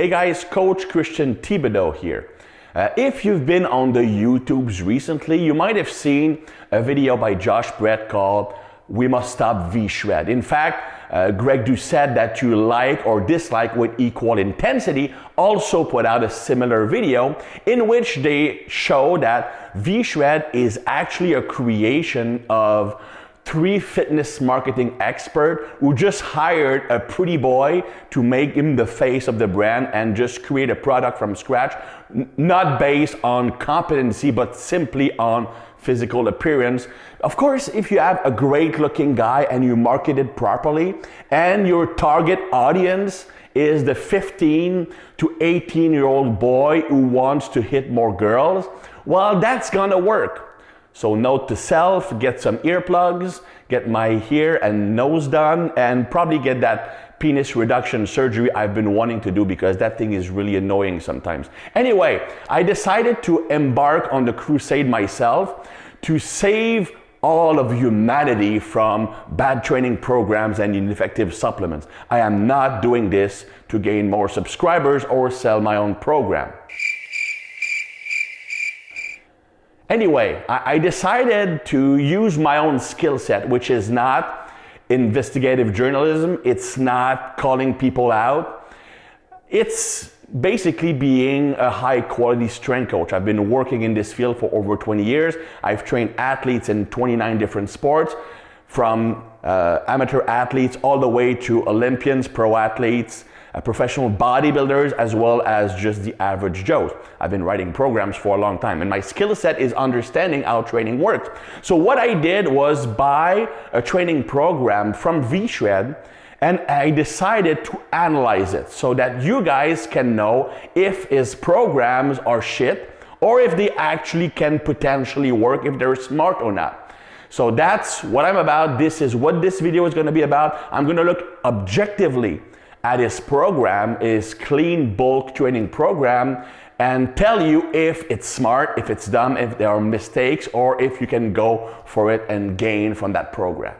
Hey guys, Coach Christian Thibodeau here. If you've been on the YouTubes recently, you might have seen a video by Josh Brett called "We Must Stop V-Shred." In fact, Greg Doucette, that you like or dislike with equal intensity, also put out a similar video in which they show that V-Shred is actually a creation of three fitness marketing experts who just hired a pretty boy to make him the face of the brand and just create a product from scratch, not based on competency, but simply on physical appearance. Of course, if you have a great looking guy and you market it properly and your target audience is the 15 to 18-year-old boy who wants to hit more girls, well, that's gonna work. So note to self, get some earplugs, get my hair and nose done, and probably get that penis reduction surgery I've been wanting to do because that thing is really annoying sometimes. Anyway, I decided to embark on the crusade myself to save all of humanity from bad training programs and ineffective supplements. I am not doing this to gain more subscribers or sell my own program. Anyway, I decided to use my own skill set, which is not investigative journalism. It's not calling people out. It's basically being a high quality strength coach. I've been working in this field for over 20 years. I've trained athletes in 29 different sports, from amateur athletes all the way to Olympians, pro athletes, professional bodybuilders, as well as just the average Joes. I've been writing programs for a long time, and my skill set is understanding how training works. So what I did was buy a training program from V-Shred, and I decided to analyze it so that you guys can know if his programs are shit or if they actually can potentially work, if they're smart or not. So that's what I'm about. This is what this video is going to be about. I'm going to look objectively at his program, his clean bulk training program, and tell you if it's smart, if it's dumb, if there are mistakes, or if you can go for it and gain from that program.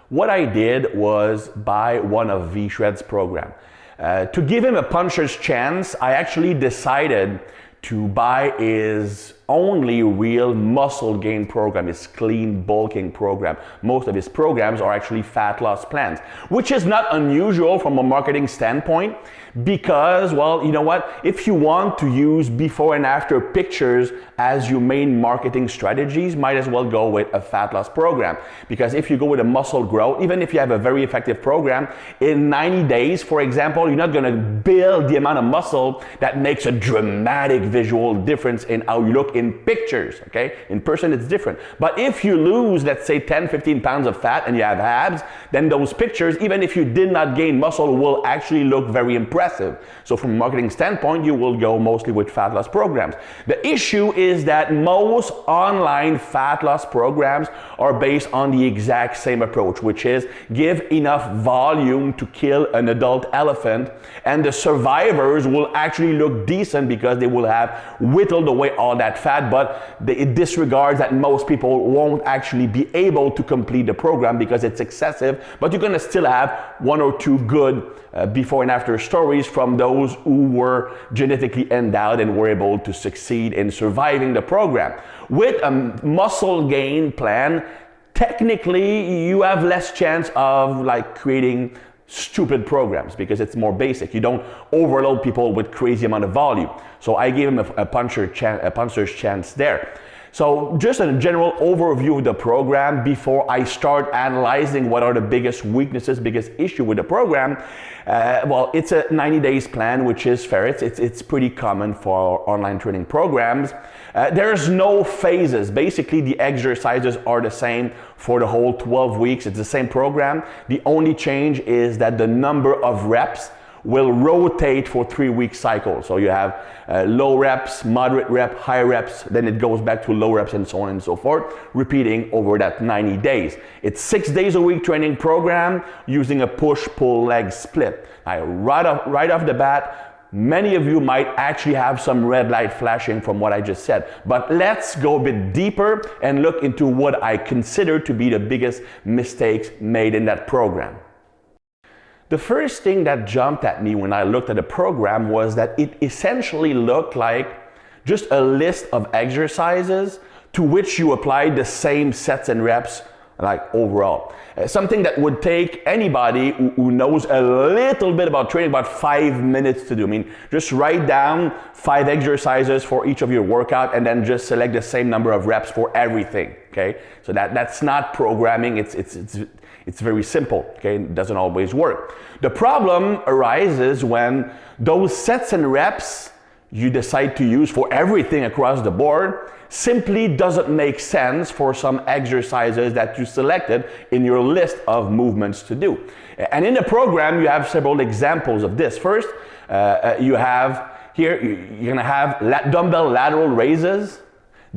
What I did was buy one of V-Shred's program. To give him a puncher's chance, I actually decided to buy his only real muscle gain program, his clean bulking program. Most of his programs are actually fat loss plans, which is not unusual from a marketing standpoint because, well, you know what? If you want to use before and after pictures as your main marketing strategies, might as well go with a fat loss program. Because if you go with a muscle growth, even if you have a very effective program, in 90 days, for example, you're not gonna build the amount of muscle that makes a dramatic visual difference in how you look in pictures, okay? In person, it's different. But if you lose, let's say 10, 15 pounds of fat and you have abs, then those pictures, even if you did not gain muscle, will actually look very impressive. So from a marketing standpoint, you will go mostly with fat loss programs. The issue is that most online fat loss programs are based on the exact same approach, which is give enough volume to kill an adult elephant, and the survivors will actually look decent because they will have whittled away all that fat, but it disregards that most people won't actually be able to complete the program because it's excessive, but you're gonna still have one or two good before and after stories from those who were genetically endowed and were able to succeed in surviving the program. With a muscle gain plan, technically you have less chance of creating stupid programs because it's more basic. You don't overload people with crazy amount of volume. So I gave him a puncher's chance there. So just a general overview of the program before I start analyzing what are the biggest weaknesses, biggest issue with the program. Well, it's a 90 days plan, which is fair. It's pretty common for online training programs. There's no phases. Basically, the exercises are the same for the whole 12 weeks. It's the same program. The only change is that the number of reps will rotate for 3-week cycles. So you have low reps, moderate rep, high reps, then it goes back to low reps and so on and so forth, repeating over that 90 days. It's 6 days a week training program using a push-pull leg split. Now, right off the bat, many of you might actually have some red light flashing from what I just said. But let's go a bit deeper and look into what I consider to be the biggest mistakes made in that program. The first thing that jumped at me when I looked at the program was that it essentially looked like just a list of exercises to which you apply the same sets and reps like overall. Something that would take anybody who knows a little bit about training about 5 minutes to do. I mean, just write down 5 exercises for each of your workout and then just select the same number of reps for everything, okay? So that's not programming, it's very simple, okay? It doesn't always work. The problem arises when those sets and reps you decide to use for everything across the board simply doesn't make sense for some exercises that you selected in your list of movements to do. And in the program, you have several examples of this. First, you have here, you're gonna have dumbbell lateral raises,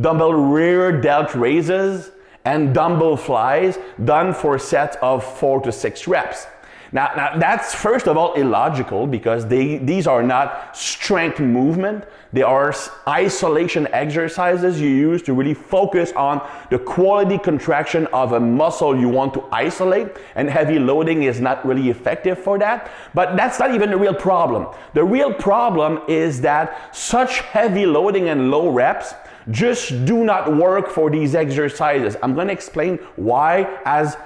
dumbbell rear delt raises, and dumbbell flies done for sets of 4 to 6 reps. Now that's first of all illogical because these are not strength movement. They are isolation exercises you use to really focus on the quality contraction of a muscle you want to isolate, and heavy loading is not really effective for that. But that's not even the real problem. The real problem is that such heavy loading and low reps just do not work for these exercises. I'm going to explain why as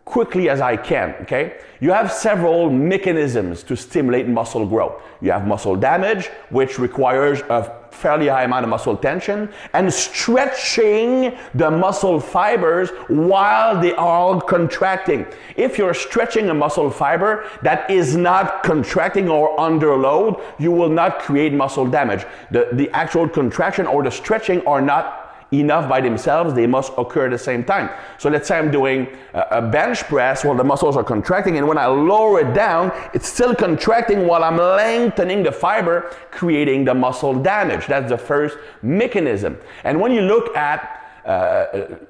quickly as I can, okay? You have several mechanisms to stimulate muscle growth. You have muscle damage, which requires a fairly high amount of muscle tension, and stretching the muscle fibers while they are contracting. If you're stretching a muscle fiber that is not contracting or under load, you will not create muscle damage. The actual contraction or the stretching are not enough by themselves, they must occur at the same time. So let's say I'm doing a bench press while the muscles are contracting, and when I lower it down, it's still contracting while I'm lengthening the fiber, creating the muscle damage. That's the first mechanism. And when you look at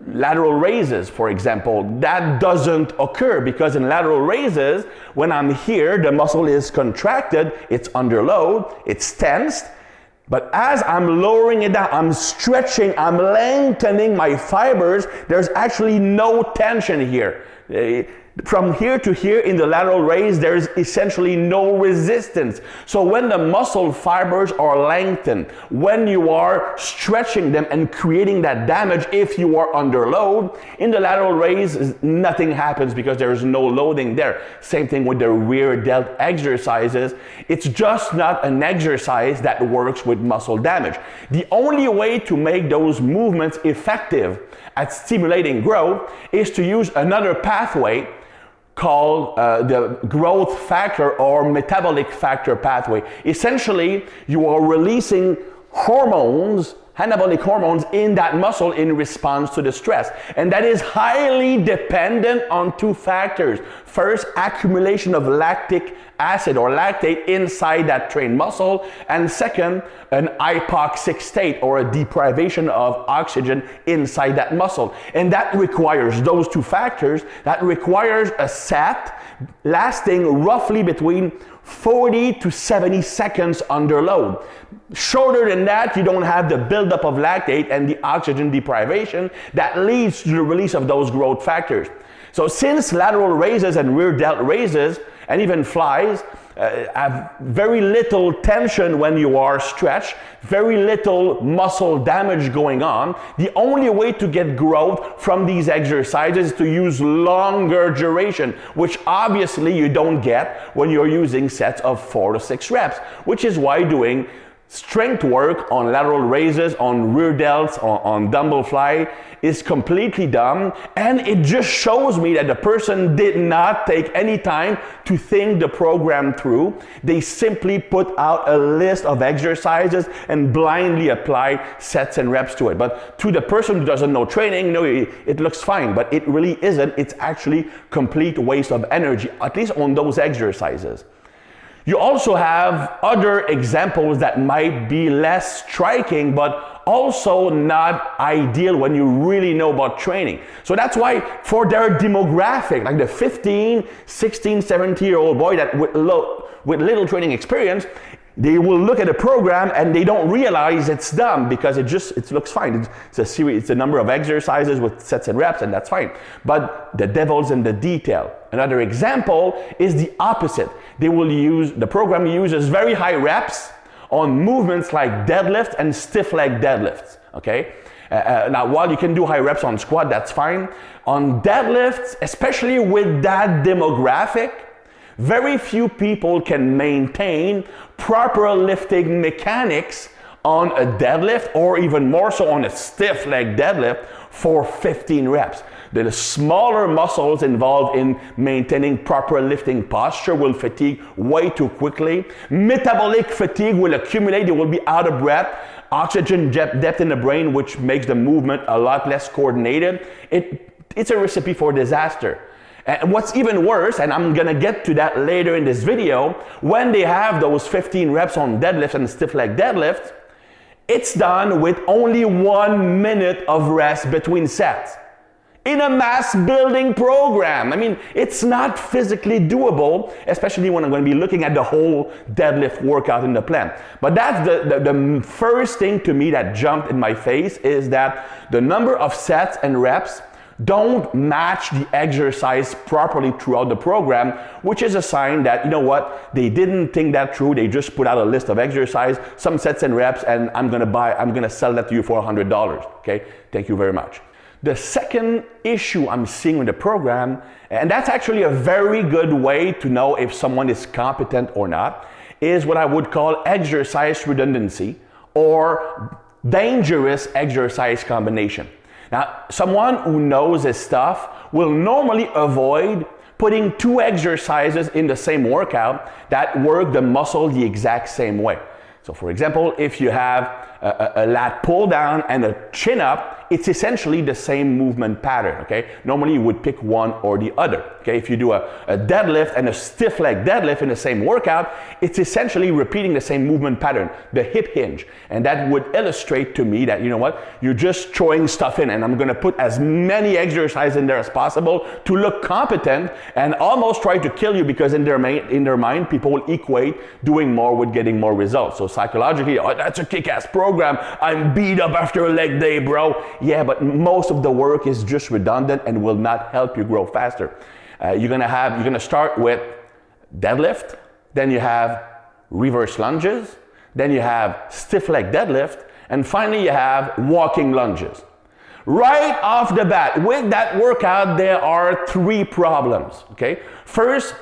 lateral raises, for example, that doesn't occur because in lateral raises, when I'm here, the muscle is contracted, it's under load, it's tensed. But as I'm lowering it down, I'm stretching, I'm lengthening my fibers, there's actually no tension here. From here to here in the lateral raise, there's essentially no resistance. So when the muscle fibers are lengthened, when you are stretching them and creating that damage, if you are under load, in the lateral raise, nothing happens because there's no loading there. Same thing with the rear delt exercises. It's just not an exercise that works with muscle damage. The only way to make those movements effective at stimulating growth is to use another pathway called the growth factor or metabolic factor pathway. Essentially, you are releasing hormones, anabolic hormones in that muscle in response to the stress. And that is highly dependent on 2 factors. First, accumulation of lactic acid or lactate inside that trained muscle. And second, an hypoxic state or a deprivation of oxygen inside that muscle. And that requires those 2 factors. That requires a set lasting roughly between 40 to 70 seconds under load. Shorter than that, you don't have the buildup of lactate and the oxygen deprivation that leads to the release of those growth factors. So since lateral raises and rear delt raises and even flies have very little tension when you are stretched, very little muscle damage going on, the only way to get growth from these exercises is to use longer duration, which obviously you don't get when you're using sets of 4 to 6 reps, which is why doing strength work on lateral raises, on rear delts, on dumbbell fly is completely dumb, and it just shows me that the person did not take any time to think the program through. They simply put out a list of exercises and blindly apply sets and reps to it. But to the person who doesn't know training, no, it looks fine, but it really isn't. It's actually complete waste of energy, at least on those exercises. You also have other examples that might be less striking, but also not ideal when you really know about training. So that's why for their demographic, like the 15, 16, 17-year-old boy that with little training experience, They will look at a program and they don't realize it's dumb because it looks fine. It's a series, it's a number of exercises with sets and reps, and that's fine. But the devil's in the detail. Another example is the opposite. The program uses very high reps on movements like deadlift and stiff leg deadlifts, okay? Now, while you can do high reps on squat, that's fine. On deadlifts, especially with that demographic, very few people can maintain proper lifting mechanics on a deadlift, or even more so on a stiff leg deadlift for 15 reps. The smaller muscles involved in maintaining proper lifting posture will fatigue way too quickly. Metabolic fatigue will accumulate, they will be out of breath. Oxygen depth in the brain, which makes the movement a lot less coordinated. It's a recipe for disaster. And what's even worse, and I'm gonna get to that later in this video, when they have those 15 reps on deadlift and stiff leg deadlift, it's done with only 1 minute of rest between sets. In a mass building program. I mean, it's not physically doable, especially when I'm going to be looking at the whole deadlift workout in the plan. But that's the first thing to me that jumped in my face, is that the number of sets and reps don't match the exercise properly throughout the program, which is a sign that, you know what, they didn't think that through. They just put out a list of exercise, some sets and reps, and I'm gonna sell that to you for $100. Okay, thank you very much. The second issue I'm seeing with the program, and that's actually a very good way to know if someone is competent or not, is what I would call exercise redundancy or dangerous exercise combination. Now, someone who knows his stuff will normally avoid putting two exercises in the same workout that work the muscle the exact same way. So for example, if you have a lat pull down and a chin up, it's essentially the same movement pattern, okay? Normally you would pick one or the other, okay? If you do a deadlift and a stiff leg deadlift in the same workout, it's essentially repeating the same movement pattern, the hip hinge. And that would illustrate to me that, you know what, you're just throwing stuff in, and I'm gonna put as many exercises in there as possible to look competent and almost try to kill you, because in their mind, people will equate doing more with getting more results. So psychologically, oh, that's a kick-ass program. I'm beat up after a leg day, bro. Yeah, but most of the work is just redundant and will not help you grow faster. You're gonna start with deadlift, then you have reverse lunges, then you have stiff leg deadlift, and finally you have walking lunges. Right off the bat, with that workout, there are three problems, okay? First,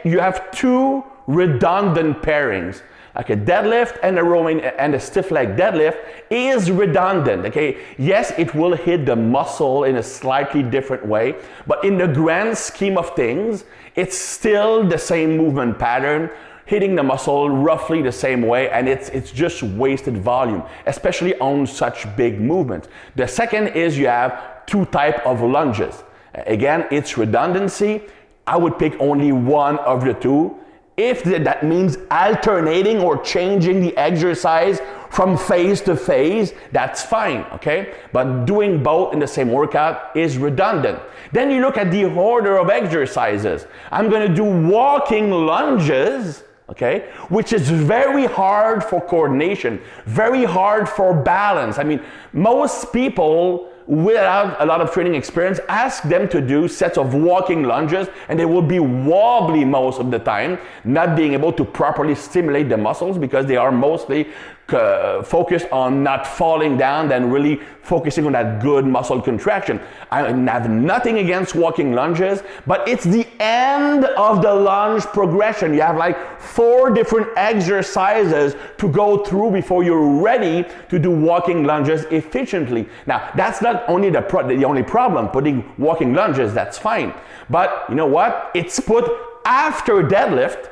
you have two redundant pairings. Like a deadlift and a rowing and a stiff leg deadlift is redundant, okay? Yes, it will hit the muscle in a slightly different way, but in the grand scheme of things, it's still the same movement pattern, hitting the muscle roughly the same way, and it's just wasted volume, especially on such big movements. The second is you have two types of lunges. Again, it's redundancy. I would pick only one of the two. If that means alternating or changing the exercise from phase to phase, that's fine, okay? But doing both in the same workout is redundant. Then you look at the order of exercises. I'm gonna do walking lunges, okay? Which is very hard for coordination, very hard for balance. I mean, most people without a lot of training experience, ask them to do sets of walking lunges, and they will be wobbly most of the time, not being able to properly stimulate the muscles because they are mostly focused on not falling down than really focusing on that good muscle contraction. I have nothing against walking lunges, but it's the end of the lunge progression. You have like 4 different exercises to go through before you're ready to do walking lunges efficiently. Now, that's not only the only problem, putting walking lunges, that's fine. But you know what? It's put after deadlift,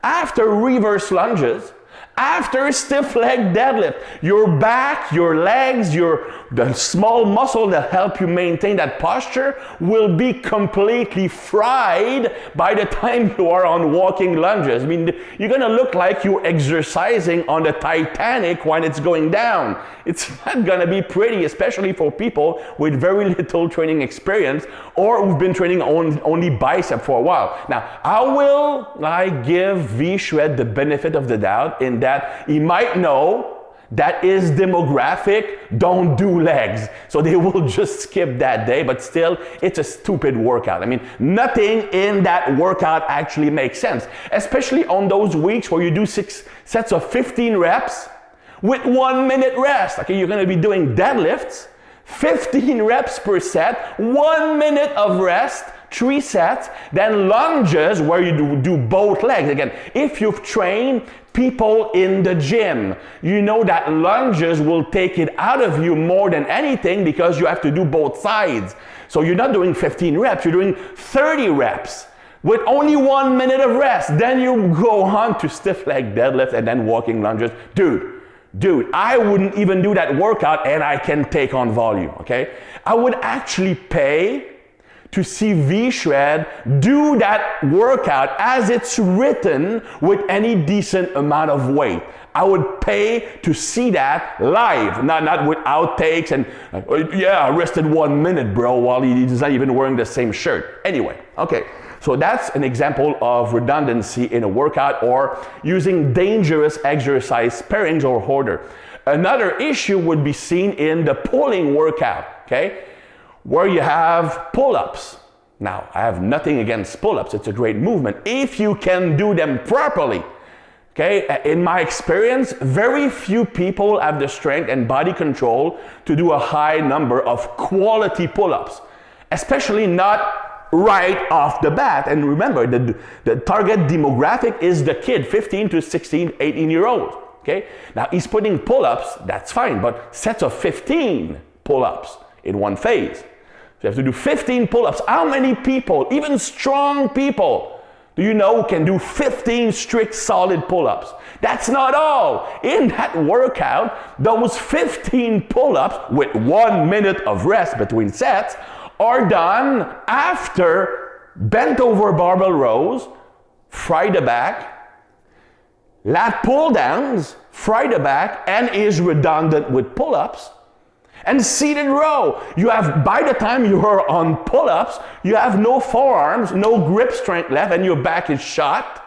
after reverse lunges, after stiff leg deadlift. Your back, your legs, the small muscle that help you maintain that posture will be completely fried by the time you are on walking lunges. I mean, you're gonna look like you're exercising on the Titanic when it's going down. It's not gonna be pretty, especially for people with very little training experience or who've been training only bicep for a while. Now, I will give V-Shred the benefit of the doubt in that that he might know that his demographic don't do legs. So they will just skip that day, but still, it's a stupid workout. I mean, nothing in that workout actually makes sense, especially on those weeks where you do 6 sets of 15 reps with 1 minute rest. Okay, you're gonna be doing deadlifts, 15 reps per set, 1 minute of rest, 3 sets, then lunges where you do both legs. Again, if you've trained people in the gym, you know that lunges will take it out of you more than anything because you have to do both sides. So you're not doing 15 reps, you're doing 30 reps with only 1 minute of rest. Then you go on to stiff leg deadlift and then walking lunges. Dude, I wouldn't even do that workout and I can take on volume, okay? I would actually pay to see V-Shred do that workout as it's written with any decent amount of weight. I would pay to see that live, not with outtakes and, yeah, I rested 1 minute, bro, while he's not even wearing the same shirt. Anyway, okay. So that's an example of redundancy in a workout or using dangerous exercise pairings or order. Another issue would be seen in the pulling workout, okay? Where you have pull-ups. Now, I have nothing against pull-ups. It's a great movement if you can do them properly. Okay, in my experience, very few people have the strength and body control to do a high number of quality pull-ups, especially not right off the bat. And remember, the target demographic is the kid, 15 to 16, 18-year-olds. Okay, now he's putting pull-ups, that's fine, but sets of 15 pull-ups in one phase. So you have to do 15 pull-ups. How many people, even strong people, do you know who can do 15 strict solid pull-ups? That's not all. In that workout, those 15 pull-ups with 1 minute of rest between sets are done after bent over barbell rows, fry the back, lat pull downs, fry the back, and is redundant with pull-ups. And seated row, you have, by the time you are on pull-ups, you have no forearms, no grip strength left, and your back is shot.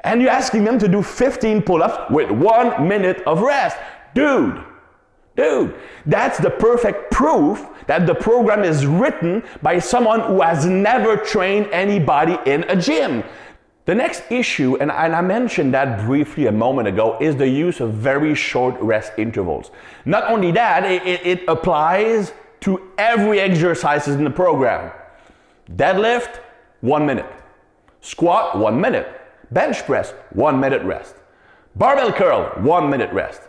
And you're asking them to do 15 pull-ups with 1 minute of rest. Dude, that's the perfect proof that the program is written by someone who has never trained anybody in a gym. The next issue, and I mentioned that briefly a moment ago, is the use of very short rest intervals. Not only that, it applies to every exercise in the program. Deadlift, 1 minute. Squat, 1 minute. Bench press, 1 minute rest. Barbell curl, 1 minute rest.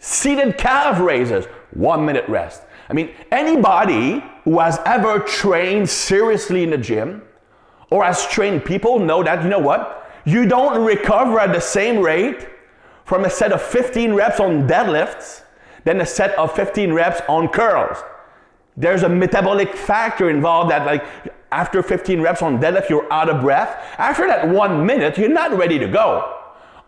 Seated calf raises, 1 minute rest. I mean, anybody who has ever trained seriously in the gym or has trained people know that, you know what? You don't recover at the same rate from a set of 15 reps on deadlifts than a set of 15 reps on curls. There's a metabolic factor involved that, like, after 15 reps on deadlift, you're out of breath. After that 1 minute, you're not ready to go.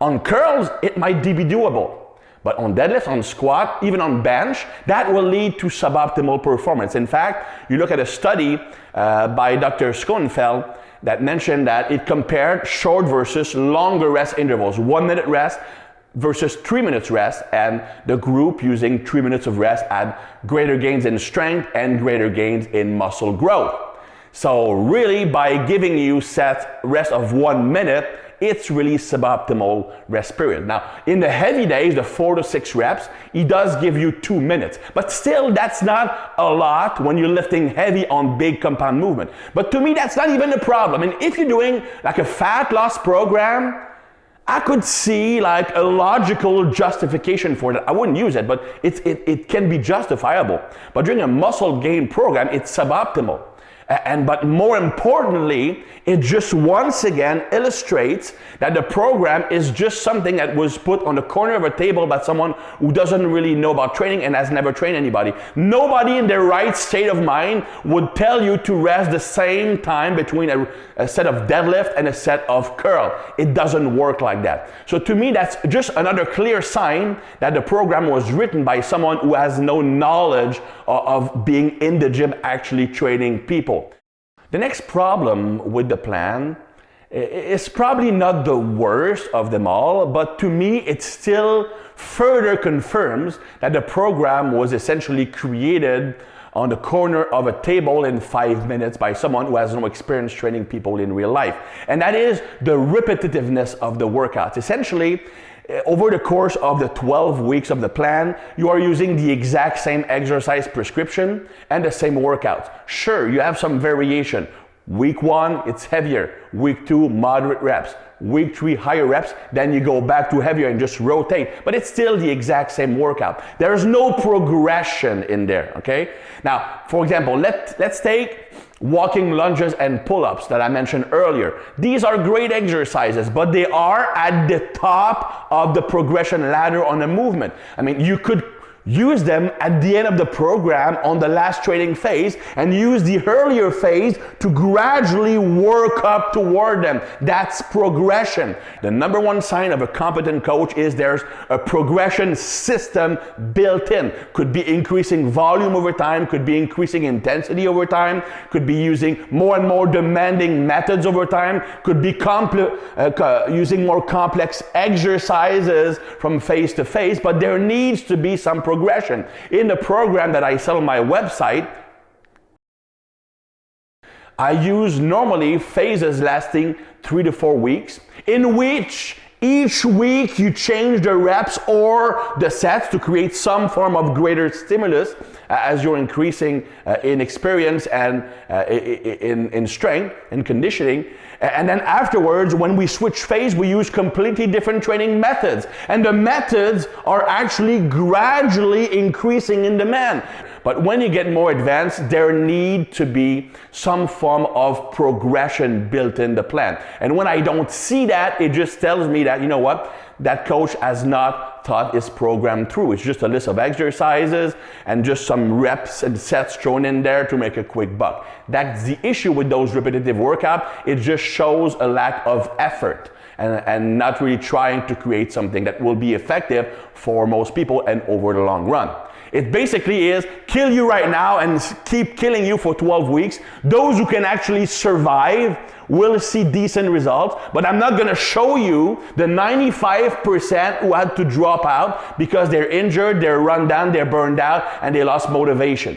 On curls, it might be doable. But on deadlift, on squat, even on bench, that will lead to suboptimal performance. In fact, you look at a study by Dr. Schoenfeld that mentioned that it compared short versus longer rest intervals, 1 minute rest versus 3 minutes rest, and the group using 3 minutes of rest had greater gains in strength and greater gains in muscle growth. So really, by giving you set rest of 1 minute, it's really suboptimal rest period. Now, in the heavy days, the 4 to 6 reps, he does give you 2 minutes. But still, that's not a lot when you're lifting heavy on big compound movement. But to me, that's not even a problem. And if you're doing like a fat loss program, I could see like a logical justification for that. I wouldn't use it, but it can be justifiable. But during a muscle gain program, it's suboptimal. But more importantly, it just once again illustrates that the program is just something that was put on the corner of a table by someone who doesn't really know about training and has never trained anybody. Nobody in their right state of mind would tell you to rest the same time between a set of deadlift and a set of curl. It doesn't work like that. So to me, that's just another clear sign that the program was written by someone who has no knowledge of being in the gym actually training people. The next problem with the plan It's probably not the worst of them all, but to me, it still further confirms that the program was essentially created on the corner of a table in 5 minutes by someone who has no experience training people in real life. And that is the repetitiveness of the workouts. Essentially, over the course of the 12 weeks of the plan, you are using the exact same exercise prescription and the same workouts. Sure, you have some variation. Week 1, it's heavier. Week 2, moderate reps. Week 3, higher reps. Then you go back to heavier and just rotate. But it's still the exact same workout. There's no progression in there, okay? Now, for example, let's take walking lunges and pull-ups that I mentioned earlier. These are great exercises, but they are at the top of the progression ladder on the movement. I mean, you could use them at the end of the program on the last training phase and use the earlier phase to gradually work up toward them. That's progression. The number one sign of a competent coach is there's a progression system built in. Could be increasing volume over time, could be increasing intensity over time, could be using more and more demanding methods over time, could be using more complex exercises from phase to phase, but there needs to be some progression. In the program that I sell on my website, I use normally phases lasting 3 to 4 weeks, in which each week you change the reps or the sets to create some form of greater stimulus as you're increasing in experience and in strength and conditioning. And then afterwards, when we switch phase, we use completely different training methods. And the methods are actually gradually increasing in demand. But when you get more advanced, there need to be some form of progression built in the plan. And when I don't see that, it just tells me that, you know what, that coach has not thought his program through. It's just a list of exercises and just some reps and sets thrown in there to make a quick buck. That's the issue with those repetitive workouts. It just shows a lack of effort and not really trying to create something that will be effective for most people and over the long run. It basically is kill you right now and keep killing you for 12 weeks. Those who can actually survive will see decent results, but I'm not gonna show you the 95% who had to drop out because they're injured, they're run down, they're burned out, and they lost motivation.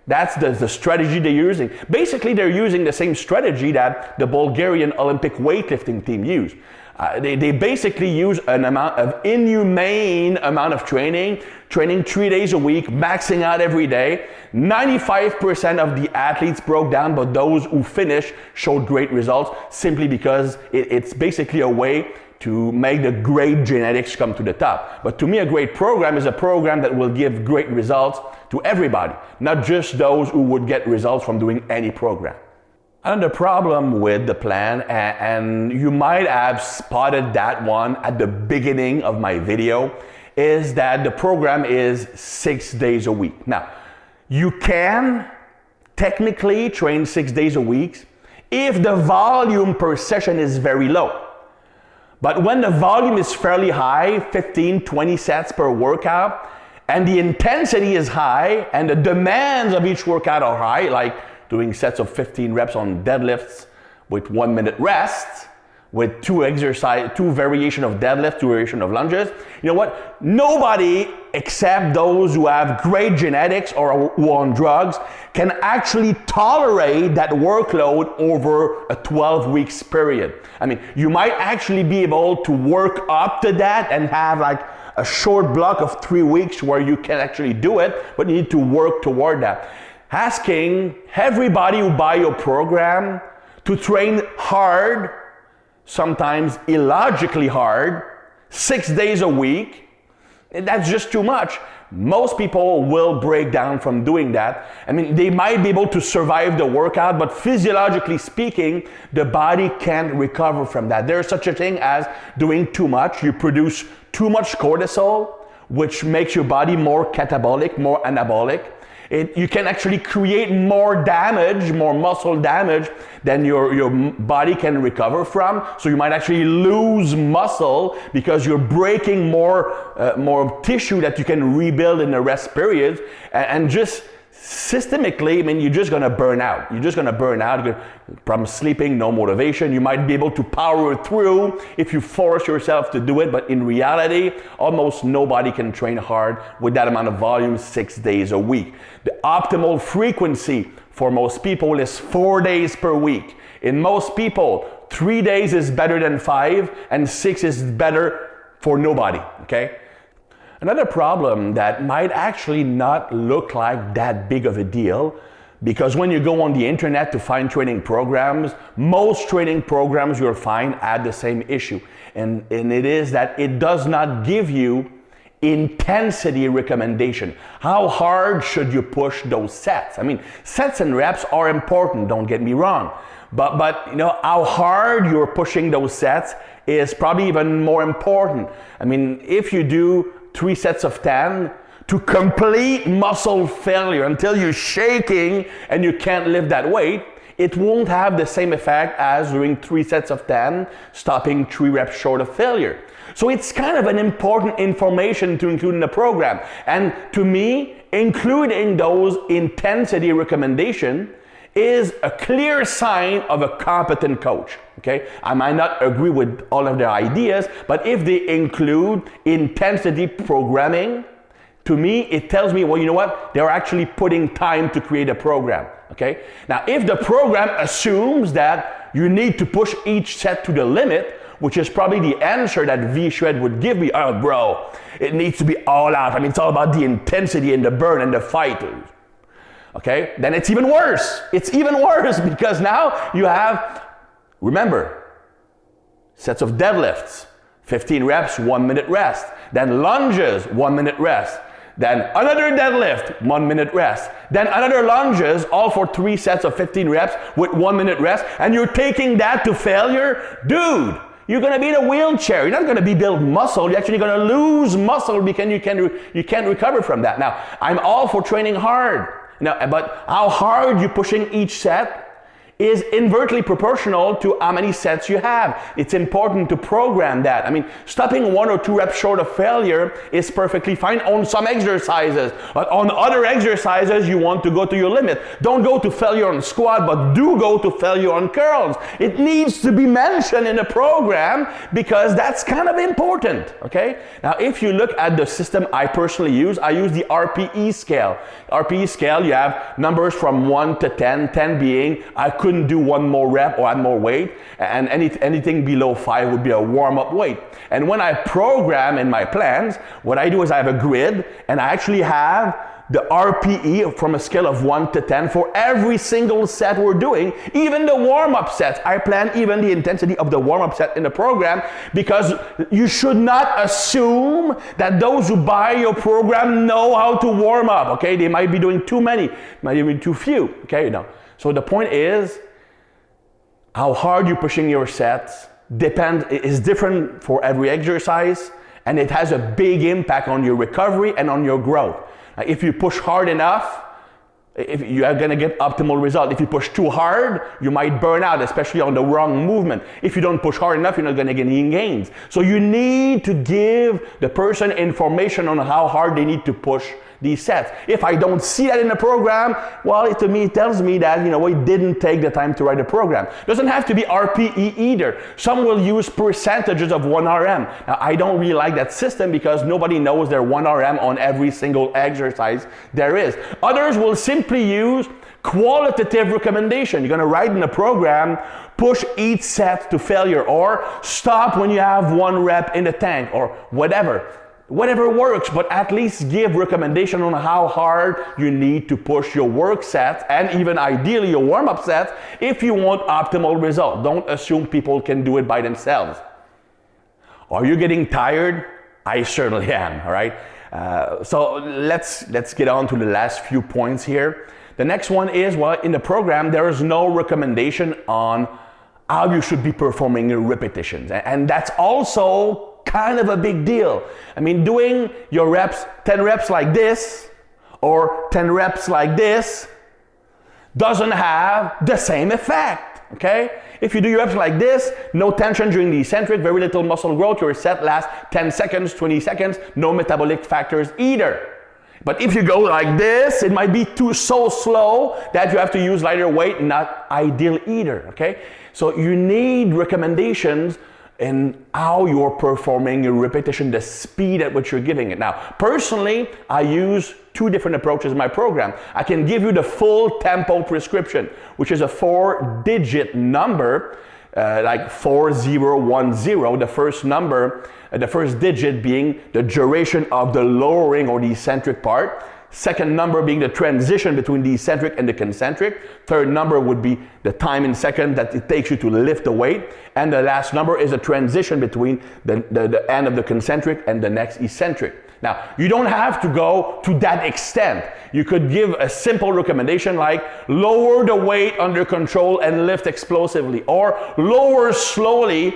That's the strategy they're using. Basically, they're using the same strategy that the Bulgarian Olympic weightlifting team used. They basically use an inhumane amount of training 3 days a week, maxing out every day. 95% of the athletes broke down, but those who finished showed great results simply because it's basically a way to make the great genetics come to the top. But to me, a great program is a program that will give great results to everybody, not just those who would get results from doing any program. Another problem with the plan, and you might have spotted that one at the beginning of my video, is that the program is 6 days a week. Now, you can technically train 6 days a week if the volume per session is very low. But when the volume is fairly high, 15, 20 sets per workout, and the intensity is high, and the demands of each workout are high, like doing sets of 15 reps on deadlifts with 1 minute rest, with two variation of deadlift, 2 variation of lunges. You know what? Nobody except those who have great genetics or who are on drugs can actually tolerate that workload over a 12 weeks period. I mean, you might actually be able to work up to that and have like a short block of 3 weeks where you can actually do it, but you need to work toward that. Asking everybody who buy your program to train hard, sometimes illogically hard, 6 days a week, that's just too much. Most people will break down from doing that. I mean, they might be able to survive the workout, but physiologically speaking, the body can't recover from that. There's such a thing as doing too much. You produce too much cortisol, which makes your body more catabolic, more anabolic. You can actually create more damage, more muscle damage than your body can recover from. So you might actually lose muscle because you're breaking more tissue that you can rebuild in the rest periods. And just systemically, I mean, you're just going to burn out. You're just going to burn out from sleeping, no motivation. You might be able to power through if you force yourself to do it, but in reality, almost nobody can train hard with that amount of volume 6 days a week. The optimal frequency for most people is 4 days per week. In most people, 3 days is better than 5, and 6 is better for nobody, okay? Another problem that might actually not look like that big of a deal, because when you go on the internet to find training programs, most training programs you'll find have the same issue. And it is that it does not give you intensity recommendation. How hard should you push those sets? I mean, sets and reps are important, don't get me wrong. But you know, how hard you're pushing those sets is probably even more important. I mean, if you do 3 sets of 10 to complete muscle failure until you're shaking and you can't lift that weight, it won't have the same effect as doing 3 sets of 10, stopping 3 reps short of failure. So it's kind of an important information to include in the program. And to me, including those intensity recommendations is a clear sign of a competent coach. Okay, I might not agree with all of their ideas, but if they include intensity programming, to me, it tells me, well, you know what? They're actually putting time to create a program. Okay, now if the program assumes that you need to push each set to the limit, which is probably the answer that V-Shred would give me, oh, bro, it needs to be all out. I mean, it's all about the intensity and the burn and the fight. Okay, then it's even worse. It's even worse because now you have, remember, sets of deadlifts, 15 reps, 1 minute rest. Then lunges, 1 minute rest. Then another deadlift, 1 minute rest. Then another lunges, all for 3 sets of 15 reps with 1 minute rest. And you're taking that to failure? Dude, you're going to be in a wheelchair. You're not going to be build muscle. You're actually going to lose muscle because you can't recover from that. Now, I'm all for training hard. But how hard you're pushing each set is inversely proportional to how many sets you have. It's important to program that. I mean, stopping 1 or 2 reps short of failure is perfectly fine on some exercises. But on other exercises, you want to go to your limit. Don't go to failure on squat, but do go to failure on curls. It needs to be mentioned in the program because that's kind of important, okay? Now, if you look at the system I personally use, I use the RPE scale. RPE scale, you have numbers from 1 to 10, 10 being I couldn't do 1 more rep or add more weight, and anything below 5 would be a warm-up weight. And when I program in my plans, what I do is I have a grid, and I actually have the RPE from a scale of 1 to 10 for every single set we're doing, even the warm-up sets. I plan even the intensity of the warm-up set in the program because you should not assume that those who buy your program know how to warm up, okay? They might be doing too many, might be doing too few, okay? So the point is, how hard you're pushing your sets is different for every exercise, and it has a big impact on your recovery and on your growth. If you push hard enough, if you are going to get optimal result. If you push too hard, you might burn out, especially on the wrong movement. If you don't push hard enough, you're not going to get any gains. So you need to give the person information on how hard they need to push these sets. If I don't see that in the program, well, to me, it tells me that, we didn't take the time to write a program. Doesn't have to be RPE either. Some will use percentages of 1 RM. Now, I don't really like that system because nobody knows their 1 RM on every single exercise there is. Others will simply use qualitative recommendation. You're going to write in the program, push each set to failure, or stop when you have 1 rep in the tank, or whatever. Whatever works, but at least give recommendation on how hard you need to push your work sets and even ideally your warm-up sets if you want optimal results. Don't assume people can do it by themselves. Are you getting tired? I certainly am, all right? So let's get on to the last few points here. The next one is, well, in the program, there is no recommendation on how you should be performing your repetitions. And that's also kind of a big deal. I mean, doing your reps, 10 reps like this, or 10 reps like this, doesn't have the same effect, okay? If you do your reps like this, no tension during the eccentric, very little muscle growth, your set lasts 10 seconds, 20 seconds, no metabolic factors either. But if you go like this, it might be so slow that you have to use lighter weight, not ideal either, okay? So you need recommendations in how you're performing your repetition, the speed at which you're giving it. Now, personally, I use 2 different approaches in my program. I can give you the full tempo prescription, which is a 4-digit number, like 4010, the first number, the first digit being the duration of the lowering or the eccentric part. Second number being the transition between the eccentric and the concentric. Third number would be the time in seconds that it takes you to lift the weight. And the last number is a transition between the end of the concentric and the next eccentric. Now, you don't have to go to that extent. You could give a simple recommendation like lower the weight under control and lift explosively, or lower slowly,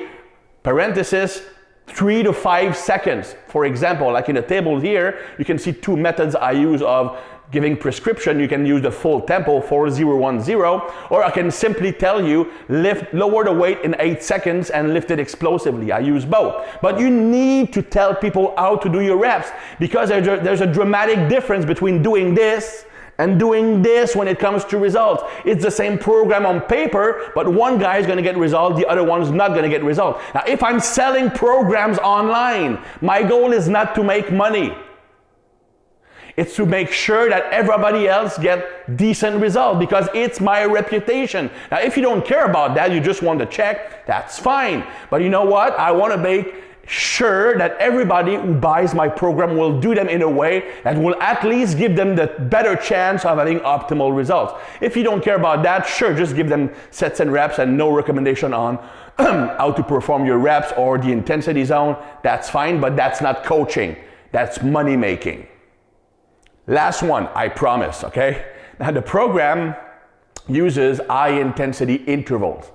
parenthesis, 3 to 5 seconds. For example, like in the table here, you can see 2 methods I use of giving prescription. You can use the full tempo, 4010, or I can simply tell you, lower the weight in 8 seconds and lift it explosively. I use both. But you need to tell people how to do your reps, because there's a dramatic difference between doing this and doing this when it comes to results. It's the same program on paper, but one guy is going to get results, the other one is not going to get results. Now, if I'm selling programs online, my goal is not to make money. It's to make sure that everybody else get decent results, because it's my reputation. Now, if you don't care about that, you just want to check, that's fine. But you know what? I want to make sure that everybody who buys my program will do them in a way that will at least give them the better chance of having optimal results. If you don't care about that, sure, just give them sets and reps and no recommendation on how to perform your reps or the intensity zone. That's fine, but that's not coaching. That's money making. Last one, I promise, okay? Now, the program uses high intensity intervals.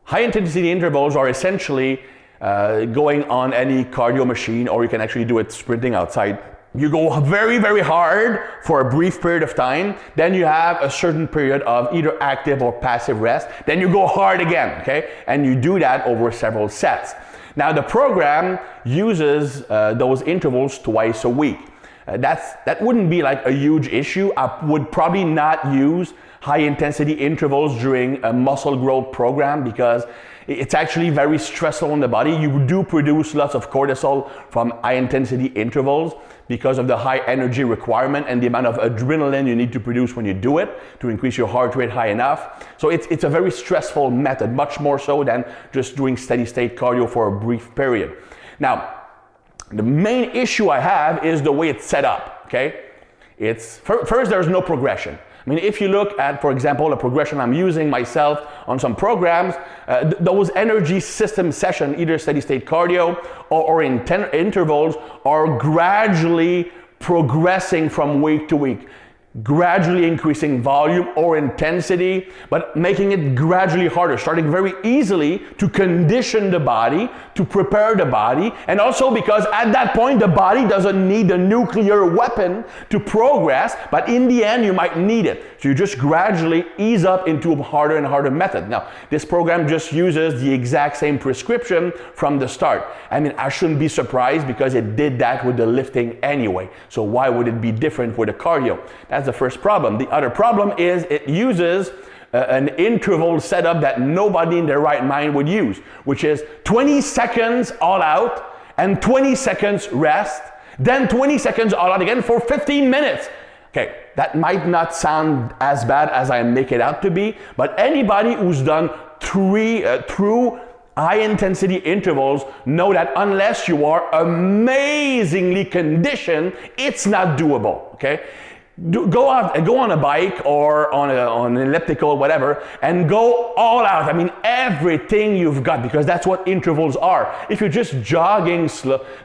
High intensity intervals are essentially going on any cardio machine, or you can actually do it sprinting outside. You go very, very hard for a brief period of time, then you have a certain period of either active or passive rest, then you go hard again, okay? And you do that over several sets. Now, the program uses those intervals twice a week. That wouldn't be like a huge issue. I would probably not use high intensity intervals during a muscle growth program, because it's actually very stressful on the body. You do produce lots of cortisol from high intensity intervals because of the high energy requirement and the amount of adrenaline you need to produce when you do it to increase your heart rate high enough. So it's a very stressful method, much more so than just doing steady state cardio for a brief period. Now, the main issue I have is the way it's set up, okay? First, there's no progression. I mean, if you look at, for example, a progression I'm using myself on some programs, those energy system sessions, either steady state cardio or in intervals, are gradually progressing from week to week. Gradually increasing volume or intensity, but making it gradually harder, starting very easily to condition the body, to prepare the body, and also because at that point the body doesn't need a nuclear weapon to progress, but in the end you might need it. So you just gradually ease up into a harder and harder method. Now, this program just uses the exact same prescription from the start. I mean, I shouldn't be surprised, because it did that with the lifting anyway. So why would it be different with the cardio? That's the first problem. The other problem is it uses an interval setup that nobody in their right mind would use, which is 20 seconds all out and 20 seconds rest, then 20 seconds all out again for 15 minutes. Okay, that might not sound as bad as I make it out to be, but anybody who's done through high intensity intervals know that unless you are amazingly conditioned, it's not doable, okay? Go out and go on a bike or on an elliptical, whatever, and go all out. I mean, everything you've got, because that's what intervals are. If you're just jogging,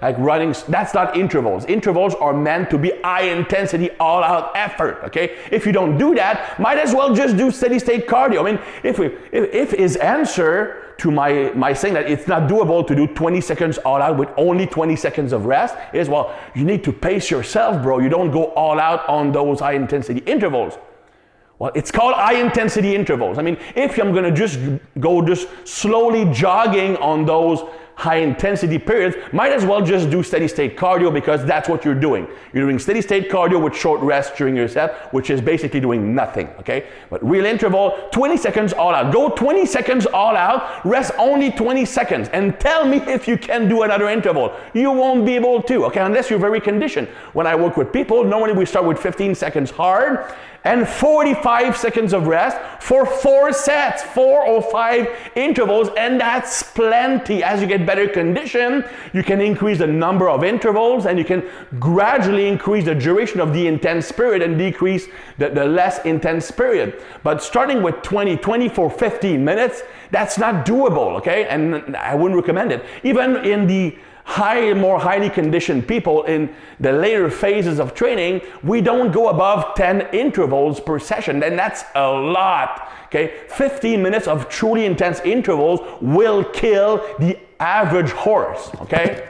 like running, that's not intervals. Intervals are meant to be high intensity, all out effort, okay? If you don't do that, might as well just do steady state cardio. I mean, if his answer to my saying that it's not doable to do 20 seconds all out with only 20 seconds of rest is, well, you need to pace yourself, bro. You don't go all out on those high intensity intervals. Well, it's called high intensity intervals. I mean, if I'm gonna just go slowly jogging on those high intensity periods, might as well just do steady state cardio, because that's what you're doing. You're doing steady state cardio with short rest during your set, which is basically doing nothing, okay? But real interval, 20 seconds all out. Go 20 seconds all out, rest only 20 seconds, and tell me if you can do another interval. You won't be able to, okay, unless you're very conditioned. When I work with people, normally we start with 15 seconds hard and 45 seconds of rest for 4 sets, 4 or 5 intervals, and that's plenty. As you get better condition, you can increase the number of intervals, and you can gradually increase the duration of the intense period and decrease the less intense period. But starting with 20 for 15 minutes, that's not doable, okay? And I wouldn't recommend it. Even in the more highly conditioned people in the later phases of training, we don't go above 10 intervals per session, and that's a lot, okay? 15 minutes of truly intense intervals will kill the average horse, okay?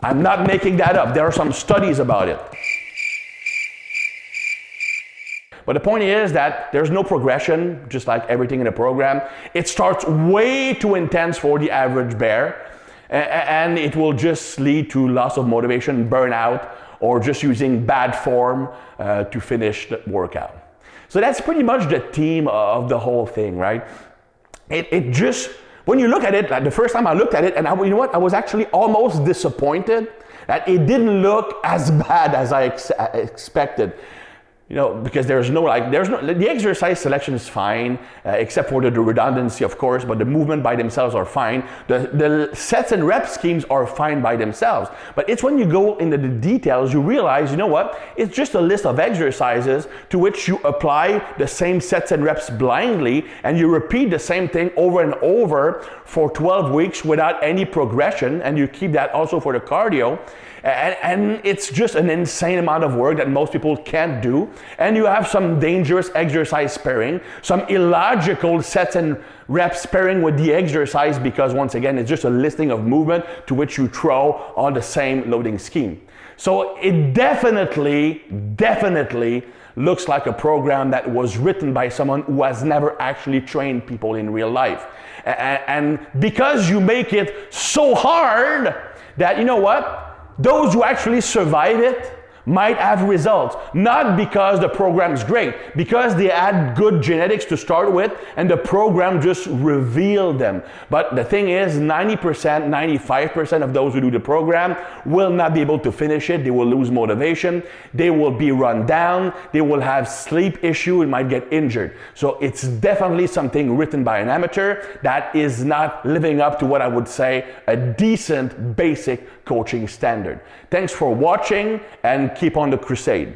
I'm not making that up. There are some studies about it. But the point is that there's no progression, just like everything in a program. It starts way too intense for the average bear, and it will just lead to loss of motivation, burnout, or just using bad form to finish the workout. So that's pretty much the theme of the whole thing, right? It just, when you look at it, like the first time I looked at it, and you know what? I was actually almost disappointed that it didn't look as bad as I expected. You know, because the exercise selection is fine, except for the redundancy, of course, but the movement by themselves are fine. The sets and rep schemes are fine by themselves. But it's when you go into the details, you realize, you know what? It's just a list of exercises to which you apply the same sets and reps blindly, and you repeat the same thing over and over for 12 weeks without any progression, and you keep that also for the cardio. And it's just an insane amount of work that most people can't do. And you have some dangerous exercise pairing, some illogical sets and reps pairing with the exercise, because once again, it's just a listing of movement to which you throw on the same loading scheme. So it definitely looks like a program that was written by someone who has never actually trained people in real life. And because you make it so hard that, you know what? Those who actually survive it might have results, not because the program is great, because they had good genetics to start with and the program just revealed them. But the thing is, 90%, 95% of those who do the program will not be able to finish it. They will lose motivation, they will be run down, they will have sleep issue, and might get injured. So it's definitely something written by an amateur that is not living up to what I would say a decent basic coaching standard. Thanks for watching, and keep on the crusade.